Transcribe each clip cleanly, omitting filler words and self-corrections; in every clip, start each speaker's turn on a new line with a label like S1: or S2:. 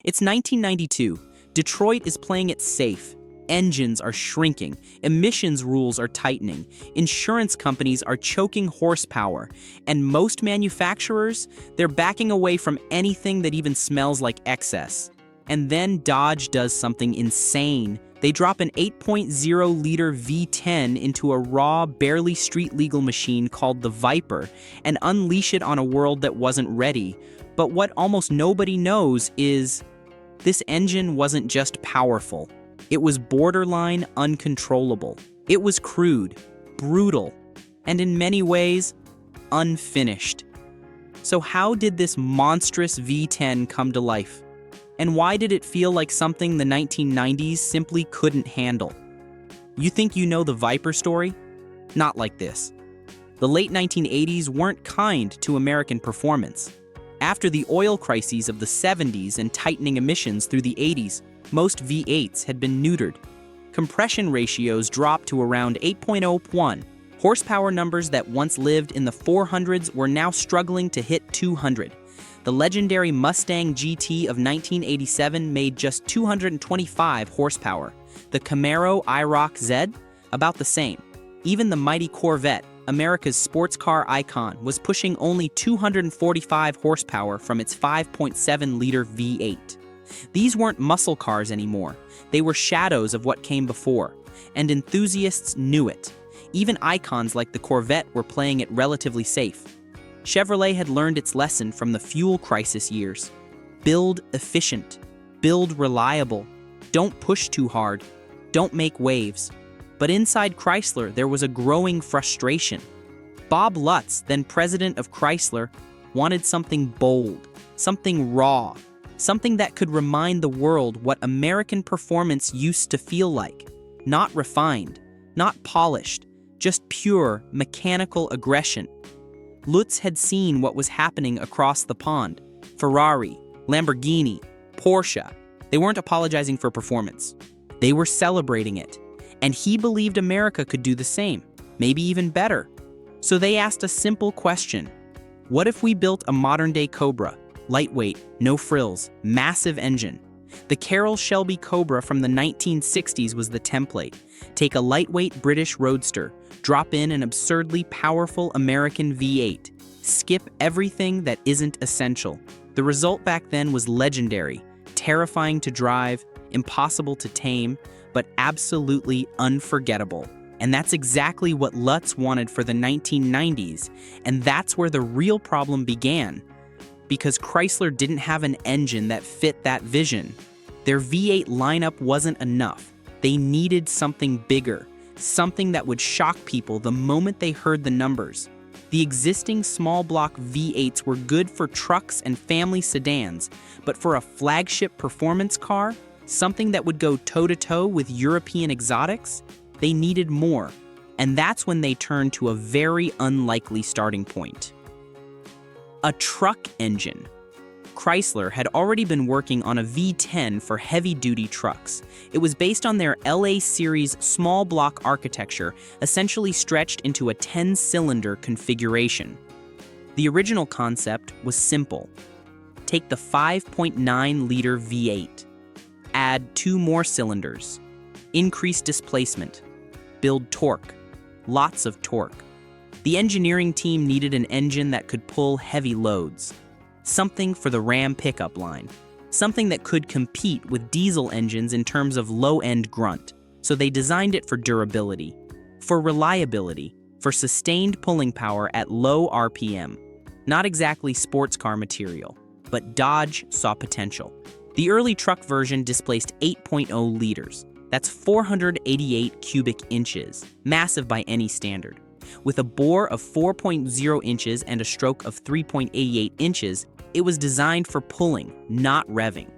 S1: It's 1992. Detroit is playing it safe. Engines are shrinking, emissions rules are tightening, insurance companies are choking horsepower, and most manufacturers, they're backing away from anything that even smells like excess. And then Dodge does something insane. They drop an 8.0-liter V10 into a raw, barely street-legal machine called the Viper and unleash it on a world that wasn't ready. But what almost nobody knows is this engine wasn't just powerful. It was borderline uncontrollable. It was crude, brutal, and in many ways, unfinished. So how did this monstrous V10 come to life? And why did it feel like something the 1990s simply couldn't handle? You think you know the Viper story? Not like this. The late 1980s weren't kind to American performance. After the oil crises of the 70s and tightening emissions through the 80s, most V8s had been neutered. Compression ratios dropped to around 8.01. Horsepower numbers that once lived in the 400s were now struggling to hit 200. The legendary Mustang GT of 1987 made just 225 horsepower. The Camaro IROC Z, about the same. Even the mighty Corvette, America's sports car icon, was pushing only 245 horsepower from its 5.7-liter V8. These weren't muscle cars anymore. They were shadows of what came before, and enthusiasts knew it. Even icons like the Corvette were playing it relatively safe. Chevrolet had learned its lesson from the fuel crisis years. Build efficient, build reliable, don't push too hard, don't make waves. But inside Chrysler, there was a growing frustration. Bob Lutz, then president of Chrysler, wanted something bold, something raw, something that could remind the world what American performance used to feel like. Not refined, not polished, just pure mechanical aggression. Lutz had seen what was happening across the pond. Ferrari, Lamborghini, Porsche. They weren't apologizing for performance. They were celebrating it. And he believed America could do the same, maybe even better. So they asked a simple question. What if we built a modern-day Cobra? Lightweight, no frills, massive engine. The Carroll Shelby Cobra from the 1960s was the template. Take a lightweight British roadster, drop in an absurdly powerful American V8. Skip everything that isn't essential. The result back then was legendary, terrifying to drive, impossible to tame, but absolutely unforgettable. And that's exactly what Lutz wanted for the 1990s, and that's where the real problem began. Because Chrysler didn't have an engine that fit that vision. Their V8 lineup wasn't enough. They needed something bigger, something that would shock people the moment they heard the numbers. The existing small block V8s were good for trucks and family sedans, but for a flagship performance car, something that would go toe-to-toe with European exotics, they needed more. And that's when they turned to a very unlikely starting point. A truck engine. Chrysler had already been working on a V10 for heavy-duty trucks. It was based on their LA Series small block architecture, essentially stretched into a 10-cylinder configuration. The original concept was simple. Take the 5.9-liter V8. Add 2 more cylinders. Increase displacement. Build torque. Lots of torque. The engineering team needed an engine that could pull heavy loads. Something for the Ram pickup line. Something that could compete with diesel engines in terms of low-end grunt. So they designed it for durability, for reliability, for sustained pulling power at low RPM. Not exactly sports car material, but Dodge saw potential. The early truck version displaced 8.0 liters. That's 488 cubic inches, massive by any standard. With a bore of 4.0 inches and a stroke of 3.88 inches, it was designed for pulling, not revving.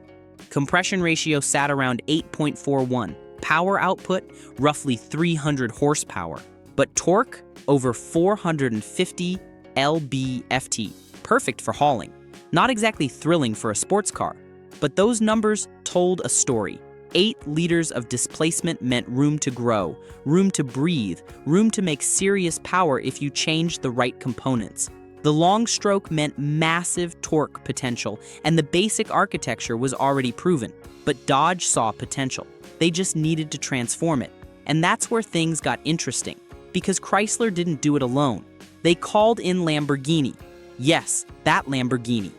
S1: Compression ratio sat around 8.41. Power output, roughly 300 horsepower. But torque, over 450 lb-ft. Perfect for hauling. Not exactly thrilling for a sports car. But those numbers told a story. 8 liters of displacement meant room to grow, room to breathe, room to make serious power if you changed the right components. The long stroke meant massive torque potential, and the basic architecture was already proven. But Dodge saw potential. They just needed to transform it. And that's where things got interesting, because Chrysler didn't do it alone. They called in Lamborghini. Yes, that Lamborghini.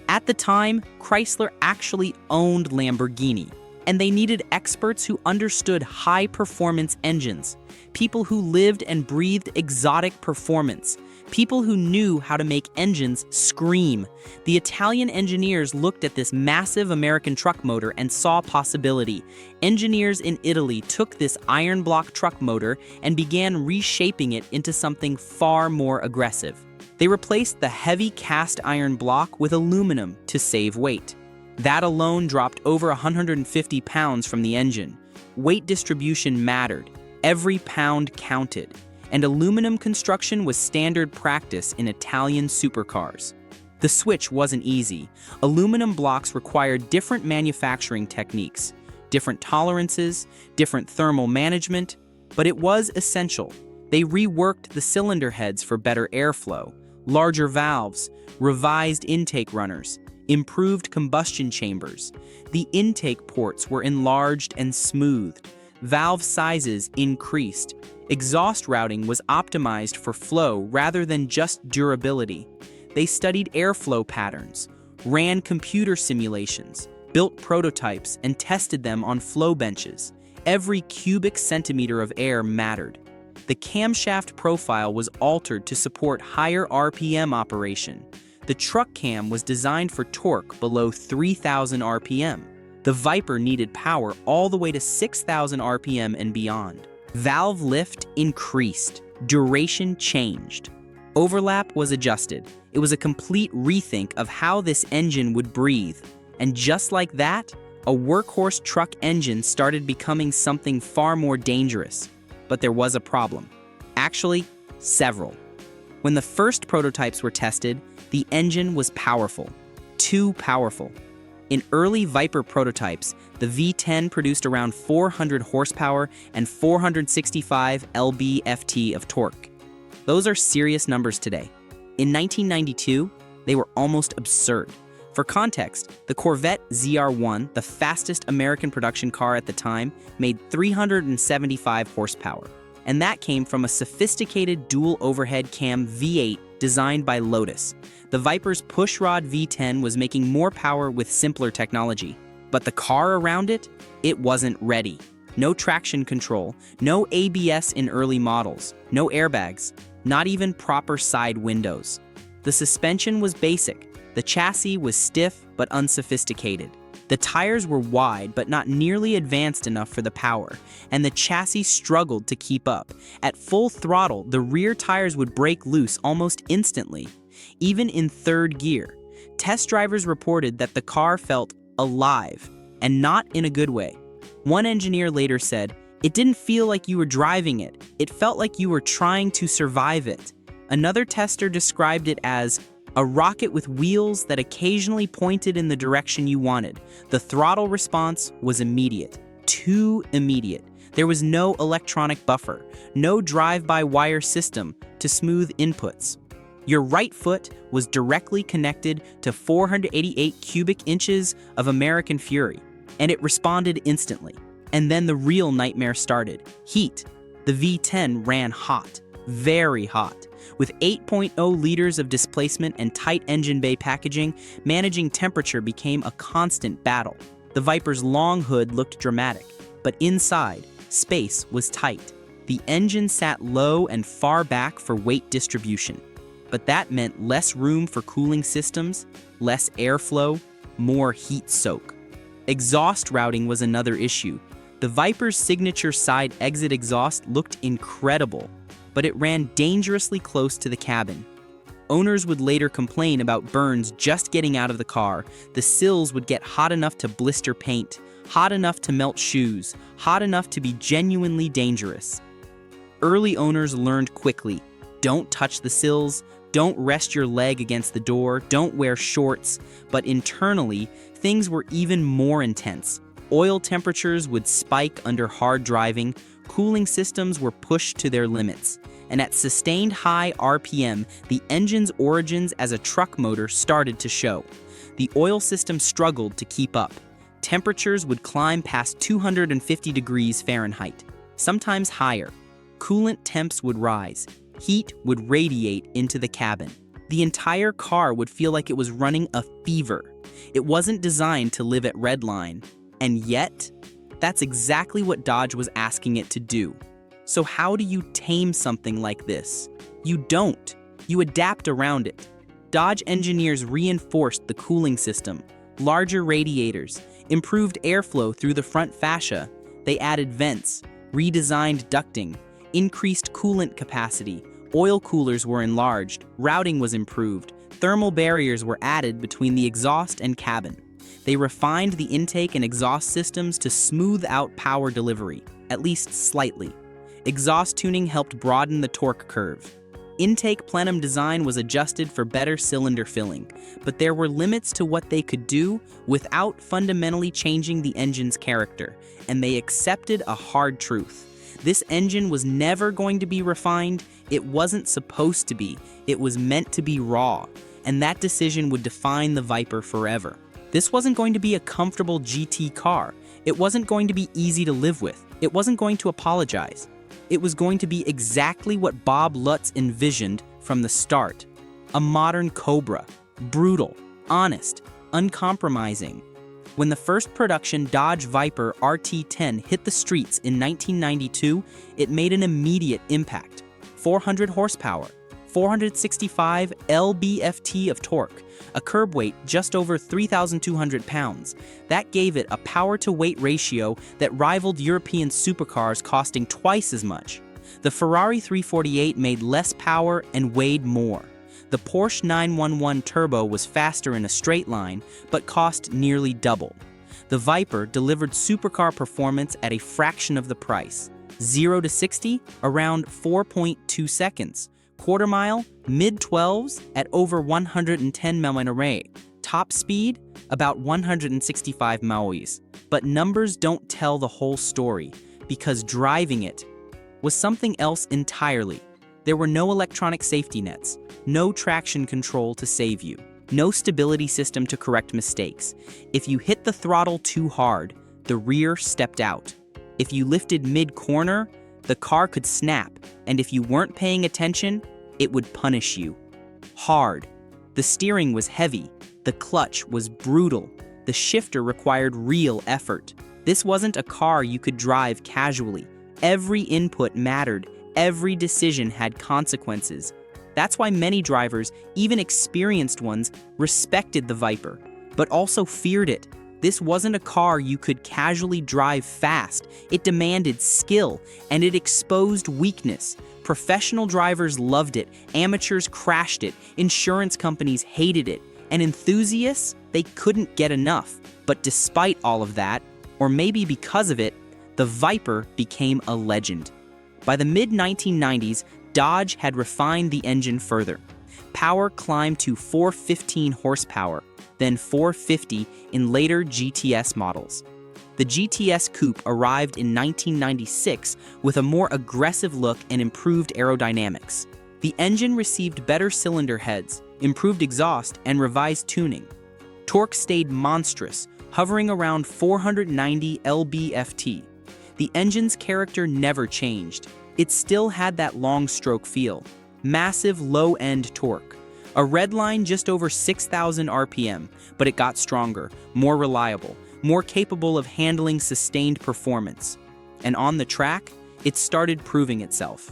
S1: At the time, Chrysler actually owned Lamborghini, and they needed experts who understood high-performance engines, people who lived and breathed exotic performance, people who knew how to make engines scream. The Italian engineers looked at this massive American truck motor and saw possibility. Engineers in Italy took this iron block truck motor and began reshaping it into something far more aggressive. They replaced the heavy cast iron block with aluminum to save weight. That alone dropped over 150 pounds from the engine. Weight distribution mattered. Every pound counted. And aluminum construction was standard practice in Italian supercars. The switch wasn't easy. Aluminum blocks required different manufacturing techniques, different tolerances, different thermal management, but it was essential. They reworked the cylinder heads for better airflow, larger valves, revised intake runners, improved combustion chambers. The intake ports were enlarged and smoothed. Valve sizes increased. Exhaust routing was optimized for flow rather than just durability. They studied airflow patterns, ran computer simulations, built prototypes, and tested them on flow benches. Every cubic centimeter of air mattered. The camshaft profile was altered to support higher RPM operation. The truck cam was designed for torque below 3,000 RPM. The Viper needed power all the way to 6,000 RPM and beyond. Valve lift increased. Duration changed. Overlap was adjusted. It was a complete rethink of how this engine would breathe. And just like that, a workhorse truck engine started becoming something far more dangerous. But there was a problem. Actually, several. When the first prototypes were tested, the engine was powerful. Too powerful. In early Viper prototypes, the V10 produced around 400 horsepower and 465 lb-ft of torque. Those are serious numbers today. In 1992, they were almost absurd. For context, the Corvette ZR1, the fastest American production car at the time, made 375 horsepower. And that came from a sophisticated dual overhead cam V8 designed by Lotus. The Viper's pushrod V10 was making more power with simpler technology. But the car around it? It wasn't ready. No traction control, no ABS in early models, no airbags, not even proper side windows. The suspension was basic. The chassis was stiff but unsophisticated. The tires were wide but not nearly advanced enough for the power, and the chassis struggled to keep up. At full throttle, the rear tires would break loose almost instantly, even in third gear. Test drivers reported that the car felt alive, and not in a good way. One engineer later said, "It didn't feel like you were driving it. It felt like you were trying to survive it." Another tester described it as a rocket with wheels that occasionally pointed in the direction you wanted. The throttle response was immediate. Too immediate. There was no electronic buffer, no drive-by-wire system to smooth inputs. Your right foot was directly connected to 488 cubic inches of American Fury, and it responded instantly. And then the real nightmare started. Heat. The V10 ran hot, very hot. With 8.0 liters of displacement and tight engine bay packaging, managing temperature became a constant battle. The Viper's long hood looked dramatic, but inside, space was tight. The engine sat low and far back for weight distribution. But that meant less room for cooling systems, less airflow, more heat soak. Exhaust routing was another issue. The Viper's signature side exit exhaust looked incredible, but it ran dangerously close to the cabin. Owners would later complain about burns just getting out of the car. The sills would get hot enough to blister paint, hot enough to melt shoes, hot enough to be genuinely dangerous. Early owners learned quickly, don't touch the sills, don't rest your leg against the door, don't wear shorts. But internally, things were even more intense. Oil temperatures would spike under hard driving, cooling systems were pushed to their limits, and at sustained high RPM, the engine's origins as a truck motor started to show. The oil system struggled to keep up. Temperatures would climb past 250 degrees Fahrenheit, sometimes higher. Coolant temps would rise. Heat would radiate into the cabin. The entire car would feel like it was running a fever. It wasn't designed to live at redline. And yet, that's exactly what Dodge was asking it to do. So how do you tame something like this? You don't. You adapt around it. Dodge engineers reinforced the cooling system, larger radiators, improved airflow through the front fascia. They added vents, redesigned ducting, increased coolant capacity, oil coolers were enlarged, routing was improved, thermal barriers were added between the exhaust and cabin. They refined the intake and exhaust systems to smooth out power delivery, at least slightly. Exhaust tuning helped broaden the torque curve. Intake plenum design was adjusted for better cylinder filling, but there were limits to what they could do without fundamentally changing the engine's character, and they accepted a hard truth. This engine was never going to be refined. It wasn't supposed to be. It was meant to be raw, and that decision would define the Viper forever. This wasn't going to be a comfortable GT car. It wasn't going to be easy to live with. It wasn't going to apologize. It was going to be exactly what Bob Lutz envisioned from the start. A modern Cobra. Brutal, honest, uncompromising. When the first production Dodge Viper RT10 hit the streets in 1992, it made an immediate impact. 400 horsepower, 465 lb-ft of torque, a curb weight just over 3,200 pounds. That gave it a power-to-weight ratio that rivaled European supercars costing twice as much. The Ferrari 348 made less power and weighed more. The Porsche 911 Turbo was faster in a straight line, but cost nearly double. The Viper delivered supercar performance at a fraction of the price. 0 to 60, around 4.2 seconds. Quarter mile, mid-12s at over 110 mph. Top speed, about 165 mph. But numbers don't tell the whole story, because driving it was something else entirely. There were no electronic safety nets, no traction control to save you, no stability system to correct mistakes. If you hit the throttle too hard, the rear stepped out. If you lifted mid-corner, the car could snap, and if you weren't paying attention, it would punish you. Hard. The steering was heavy. The clutch was brutal. The shifter required real effort. This wasn't a car you could drive casually. Every input mattered. Every decision had consequences. That's why many drivers, even experienced ones, respected the Viper, but also feared it. This wasn't a car you could casually drive fast. It demanded skill, and it exposed weakness. Professional drivers loved it, amateurs crashed it, insurance companies hated it, and enthusiasts, they couldn't get enough. But despite all of that, or maybe because of it, the Viper became a legend. By the mid-1990s, Dodge had refined the engine further. Power climbed to 415 horsepower, then 450 in later GTS models. The GTS Coupe arrived in 1996 with a more aggressive look and improved aerodynamics. The engine received better cylinder heads, improved exhaust, and revised tuning. Torque stayed monstrous, hovering around 490 lb-ft. The engine's character never changed. It still had that long stroke feel, massive low-end torque. A red line just over 6,000 RPM, but it got stronger, more reliable, more capable of handling sustained performance. And on the track, it started proving itself.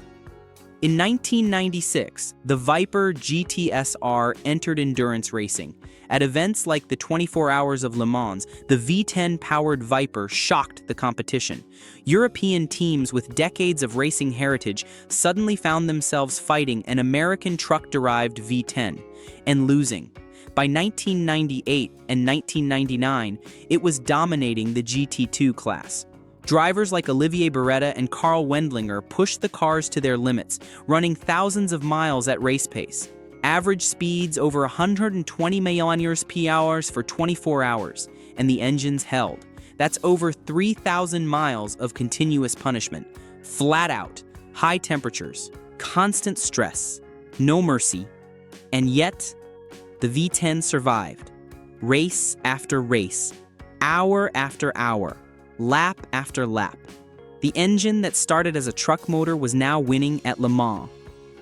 S1: In 1996, the Viper GTS-R entered endurance racing. At events like the 24 Hours of Le Mans, the V10-powered Viper shocked the competition. European teams with decades of racing heritage suddenly found themselves fighting an American truck-derived V10 and losing. By 1998 and 1999, it was dominating the GT2 class. Drivers like Olivier Beretta and Carl Wendlinger pushed the cars to their limits, running thousands of miles at race pace. Average speeds over 120 mph for 24 hours, and the engines held. That's over 3,000 miles of continuous punishment. Flat out, high temperatures, Constant stress, no mercy, and yet the V10 survived. Race after race, hour after hour, lap after lap. The engine that started as a truck motor was now winning at Le Mans.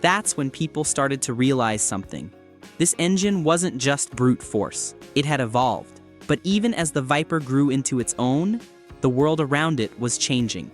S1: That's when people started to realize something. This engine wasn't just brute force, it had evolved. But even as the Viper grew into its own, the world around it was changing.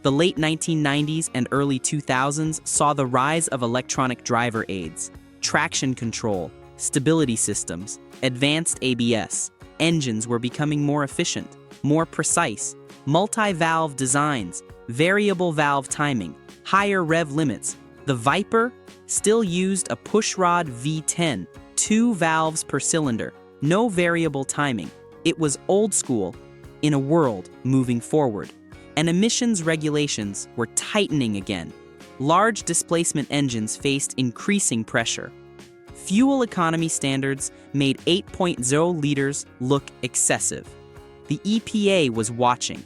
S1: The late 1990s and early 2000s saw the rise of electronic driver aids, traction control, stability systems, advanced ABS. Engines were becoming more efficient, more precise, multi-valve designs, variable valve timing, higher rev limits. The Viper still used a pushrod V10, 2 valves per cylinder, no variable timing. It was old school in a world moving forward. And emissions regulations were tightening again. Large displacement engines faced increasing pressure. Fuel economy standards made 8.0 liters look excessive. The EPA was watching.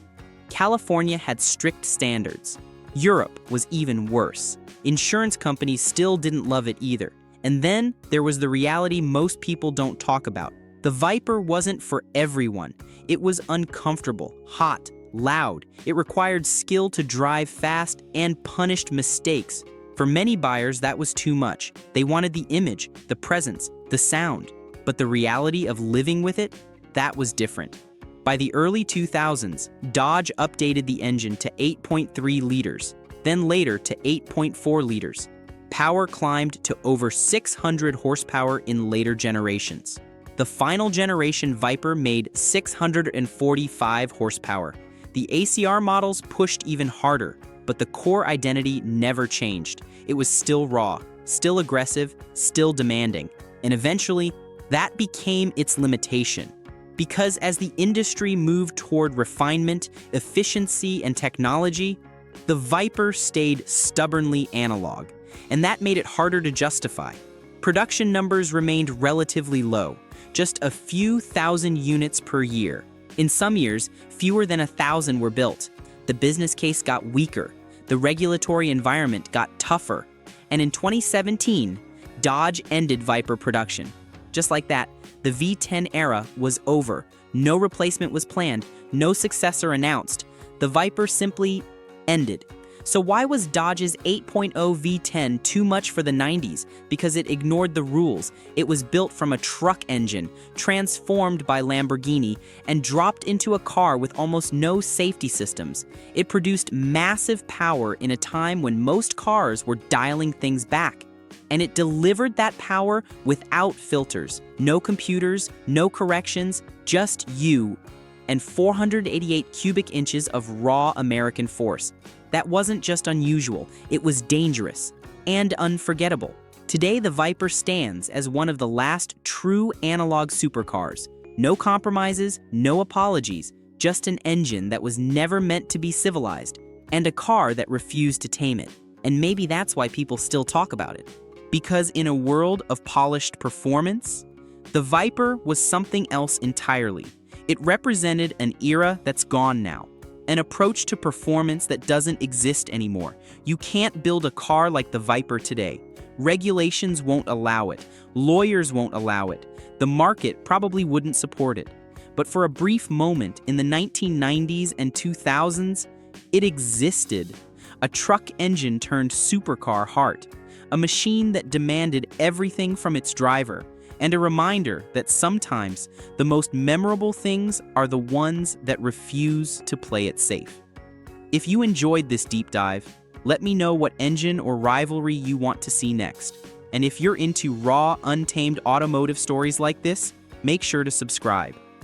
S1: California had strict standards. Europe was even worse. Insurance companies still didn't love it either. And then there was the reality most people don't talk about. The Viper wasn't for everyone. It was uncomfortable, hot, loud. It required skill to drive fast and punished mistakes. For many buyers, that was too much. They wanted the image, the presence, the sound. But the reality of living with it, that was different. By the early 2000s, Dodge updated the engine to 8.3 liters, then later to 8.4 liters. Power climbed to over 600 horsepower in later generations. The final generation Viper made 645 horsepower. The ACR models pushed even harder, but the core identity never changed. It was still raw, still aggressive, still demanding. And eventually, that became its limitation. Because as the industry moved toward refinement, efficiency, and technology, the Viper stayed stubbornly analog, and that made it harder to justify. Production numbers remained relatively low, just a few thousand units per year. In some years, fewer than 1,000 were built. The business case got weaker, the regulatory environment got tougher, and in 2017, Dodge ended Viper production. Just like that, the V10 era was over. No replacement was planned, no successor announced. The Viper simply ended. So why was Dodge's 8.0 V10 too much for the 90s? Because it ignored the rules. It was built from a truck engine, transformed by Lamborghini, and dropped into a car with almost no safety systems. It produced massive power in a time when most cars were dialing things back. And it delivered that power without filters, no computers, no corrections, just you and 488 cubic inches of raw American force. That wasn't just unusual, it was dangerous and unforgettable. Today, the Viper stands as one of the last true analog supercars. No compromises, no apologies, just an engine that was never meant to be civilized, and a car that refused to tame it. And maybe that's why people still talk about it. Because in a world of polished performance, the Viper was something else entirely. It represented an era that's gone now. An approach to performance that doesn't exist anymore. You can't build a car like the Viper today. Regulations won't allow it. Lawyers won't allow it. The market probably wouldn't support it. But for a brief moment in the 1990s and 2000s, it existed. A truck engine turned supercar heart. A machine that demanded everything from its driver. And a reminder that sometimes the most memorable things are the ones that refuse to play it safe. If you enjoyed this deep dive, let me know what engine or rivalry you want to see next. And if you're into raw, untamed automotive stories like this, make sure to subscribe.